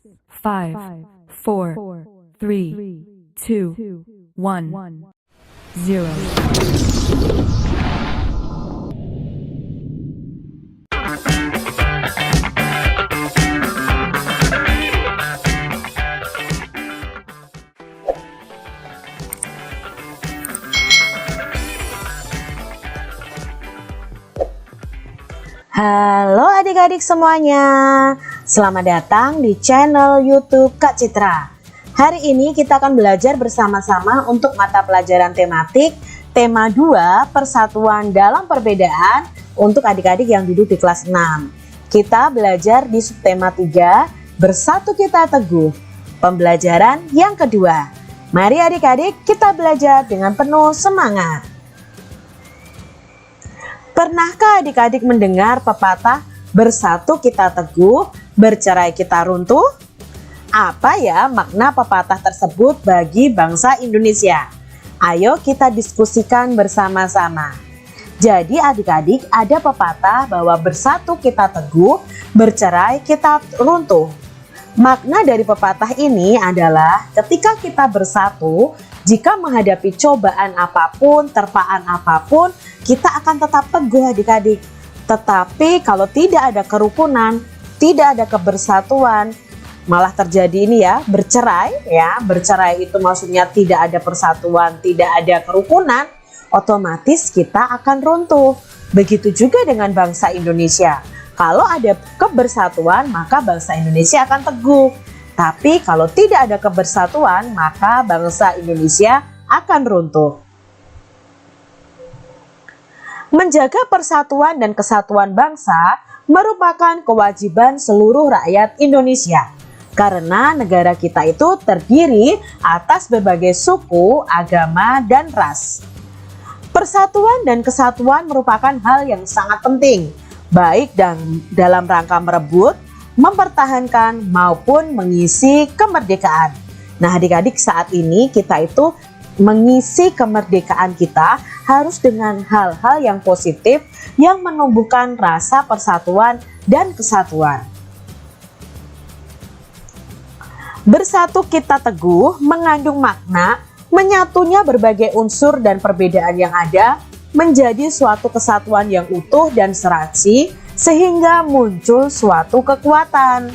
5, 4, 3, 2, 1, 0. Halo adik-adik semuanya, selamat datang di channel YouTube Kak Citra. Hari ini kita akan belajar bersama-sama untuk mata pelajaran tematik tema 2 persatuan dalam perbedaan untuk adik-adik yang duduk di kelas 6. Kita belajar di subtema 3 bersatu kita teguh, pembelajaran yang kedua. Mari adik-adik kita belajar dengan penuh semangat. Pernahkah adik-adik mendengar pepatah bersatu kita teguh, bercerai kita runtuh? Apa ya makna pepatah tersebut bagi bangsa Indonesia? Ayo kita diskusikan bersama-sama. Jadi adik-adik, ada pepatah bahwa bersatu kita teguh, bercerai kita runtuh. Makna dari pepatah ini adalah ketika kita bersatu, jika menghadapi cobaan apapun, terpaan apapun, kita akan tetap teguh adik-adik. Tetapi kalau tidak ada kerukunan, tidak ada kebersatuan, malah terjadi ini ya, bercerai ya. Bercerai itu maksudnya tidak ada persatuan, tidak ada kerukunan, otomatis kita akan runtuh. Begitu juga dengan bangsa Indonesia. Kalau ada kebersatuan, maka bangsa Indonesia akan teguh. Tapi kalau tidak ada kebersatuan, maka bangsa Indonesia akan runtuh. Menjaga persatuan dan kesatuan bangsa merupakan kewajiban seluruh rakyat Indonesia. Karena negara kita itu terdiri atas berbagai suku, agama, dan ras. Persatuan dan kesatuan merupakan hal yang sangat penting, baik dalam rangka merebut, mempertahankan maupun mengisi kemerdekaan. Nah adik-adik, saat ini kita itu mengisi kemerdekaan kita harus dengan hal-hal yang positif yang menumbuhkan rasa persatuan dan kesatuan. Bersatu kita teguh mengandung makna menyatunya berbagai unsur dan perbedaan yang ada menjadi suatu kesatuan yang utuh dan serasi, sehingga muncul suatu kekuatan.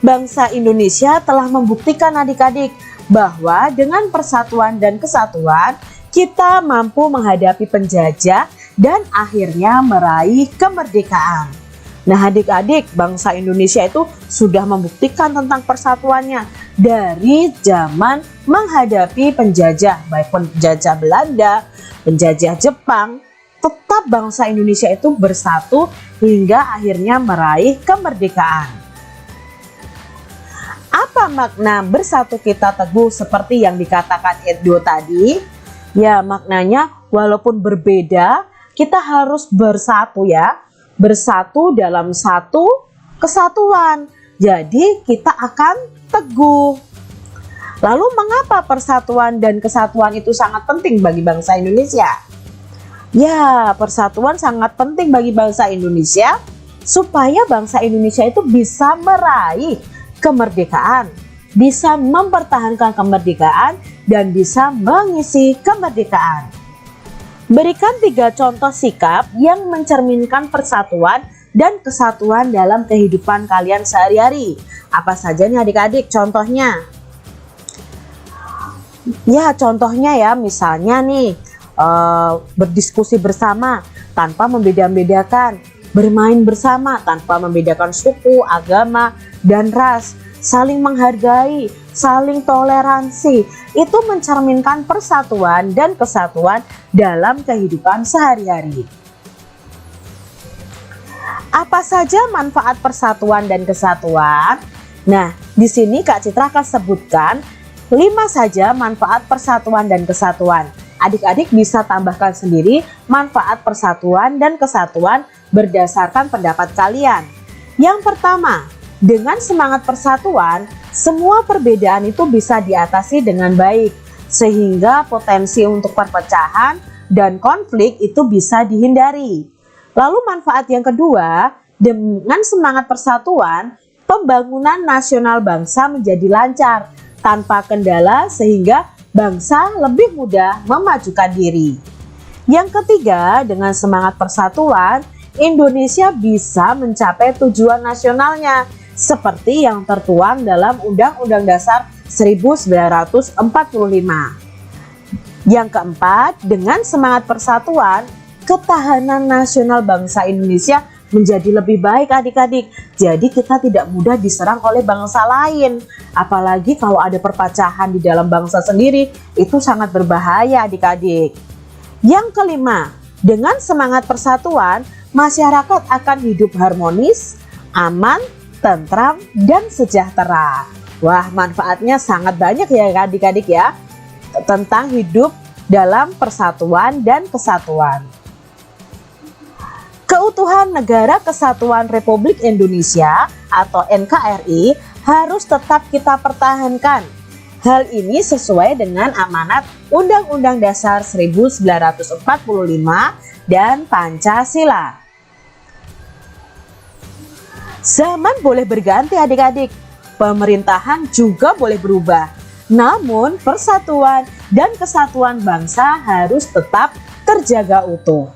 Bangsa Indonesia telah membuktikan adik-adik bahwa dengan persatuan dan kesatuan kita mampu menghadapi penjajah dan akhirnya meraih kemerdekaan. Nah adik-adik, bangsa Indonesia itu sudah membuktikan tentang persatuannya dari zaman menghadapi penjajah, baik penjajah Belanda, penjajah Jepang. Tetap bangsa Indonesia itu bersatu hingga akhirnya meraih kemerdekaan. Apa makna bersatu kita teguh seperti yang dikatakan Edo tadi? Ya maknanya walaupun berbeda, kita harus bersatu ya. Bersatu dalam satu kesatuan. Jadi kita akan teguh. Lalu mengapa persatuan dan kesatuan itu sangat penting bagi bangsa Indonesia? Ya, persatuan sangat penting bagi bangsa Indonesia supaya bangsa Indonesia itu bisa meraih kemerdekaan, bisa mempertahankan kemerdekaan, dan bisa mengisi kemerdekaan. Berikan 3 contoh sikap yang mencerminkan persatuan dan kesatuan dalam kehidupan kalian sehari-hari. Apa saja nih adik-adik contohnya? Ya, contohnya ya misalnya nih, berdiskusi bersama tanpa membeda-bedakan, bermain bersama tanpa membedakan suku, agama, dan ras, saling menghargai, saling toleransi. Itu mencerminkan persatuan dan kesatuan dalam kehidupan sehari-hari. Apa saja manfaat persatuan dan kesatuan? Nah, di sini Kak Citra akan sebutkan 5 saja manfaat persatuan dan kesatuan. Adik-adik bisa tambahkan sendiri manfaat persatuan dan kesatuan berdasarkan pendapat kalian. Yang pertama, dengan semangat persatuan, semua perbedaan itu bisa diatasi dengan baik, sehingga potensi untuk perpecahan dan konflik itu bisa dihindari. Lalu manfaat yang kedua, dengan semangat persatuan, pembangunan nasional bangsa menjadi lancar tanpa kendala sehingga bangsa lebih mudah memajukan diri. Yang ketiga, dengan semangat persatuan, Indonesia bisa mencapai tujuan nasionalnya seperti yang tertuang dalam Undang-Undang Dasar 1945. Yang keempat, dengan semangat persatuan, ketahanan nasional bangsa Indonesia menjadi lebih baik adik-adik. Jadi kita tidak mudah diserang oleh bangsa lain. Apalagi kalau ada perpecahan di dalam bangsa sendiri, itu sangat berbahaya adik-adik. Yang kelima, dengan semangat persatuan, masyarakat akan hidup harmonis, aman, tentram, dan sejahtera. Wah, manfaatnya sangat banyak ya adik-adik ya, tentang hidup dalam persatuan dan kesatuan. Keutuhan Negara Kesatuan Republik Indonesia atau NKRI harus tetap kita pertahankan. Hal ini sesuai dengan amanat Undang-Undang Dasar 1945 dan Pancasila. Zaman boleh berganti adik-adik, pemerintahan juga boleh berubah. Namun persatuan dan kesatuan bangsa harus tetap terjaga utuh.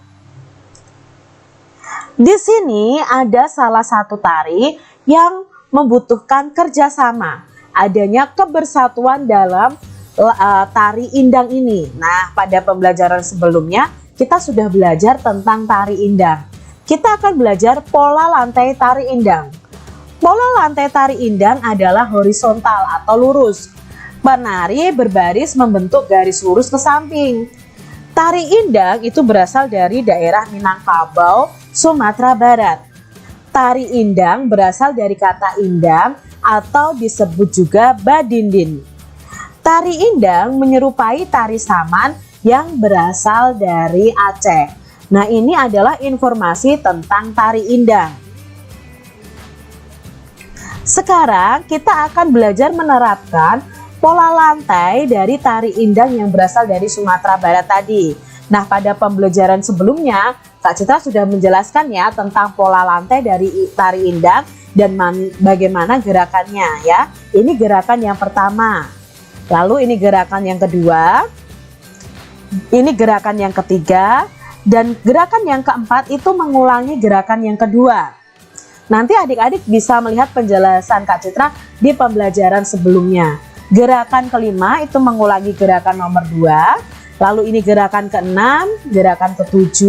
Di sini ada salah satu tari yang membutuhkan kerjasama, adanya kebersatuan dalam tari indang ini. Nah, pada pembelajaran sebelumnya kita sudah belajar tentang tari indang. Kita akan belajar pola lantai tari indang. Pola lantai tari indang adalah horizontal atau lurus. Penari berbaris membentuk garis lurus ke samping. Tari indang itu berasal dari daerah Minangkabau, Sumatera Barat. Tari indang berasal dari kata indang atau disebut juga badindin. Tari indang menyerupai tari saman yang berasal dari Aceh. Nah, ini adalah informasi tentang tari indang. Sekarang kita akan belajar menerapkan pola lantai dari tari indang yang berasal dari Sumatera Barat tadi. Nah, pada pembelajaran sebelumnya, Kak Citra sudah menjelaskan ya tentang pola lantai dari tari indang dan bagaimana gerakannya ya. Ini gerakan yang pertama. Lalu ini gerakan yang kedua. Ini gerakan yang ketiga. Dan gerakan yang keempat itu mengulangi gerakan yang kedua. Nanti adik-adik bisa melihat penjelasan Kak Citra di pembelajaran sebelumnya. Gerakan kelima itu mengulangi gerakan nomor 2. Lalu ini gerakan ke-6, gerakan ke-7,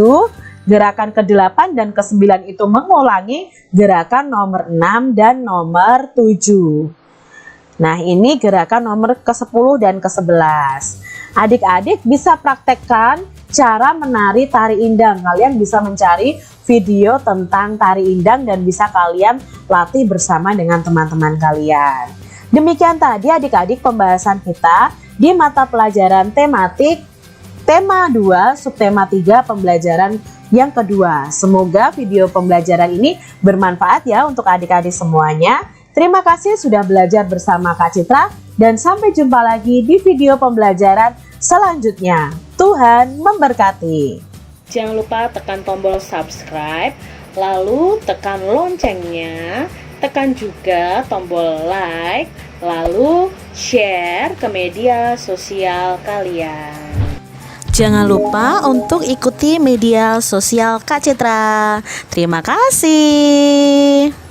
gerakan ke-8 dan ke-9 itu mengulangi gerakan nomor 6 dan nomor 7. Nah, ini gerakan nomor ke-10 dan ke-11. Adik-adik bisa praktekkan cara menari tari indang. Kalian bisa mencari video tentang tari indang dan bisa kalian latih bersama dengan teman-teman kalian. Demikian tadi adik-adik pembahasan kita di mata pelajaran tematik tema 2 subtema 3 pembelajaran yang kedua. Semoga video pembelajaran ini bermanfaat ya untuk adik-adik semuanya. Terima kasih sudah belajar bersama Kak Citra dan sampai jumpa lagi di video pembelajaran selanjutnya. Tuhan memberkati. Jangan lupa tekan tombol subscribe, lalu tekan loncengnya, tekan juga tombol like, lalu share ke media sosial kalian. Jangan lupa untuk ikuti media sosial Kak Citra. Terima kasih.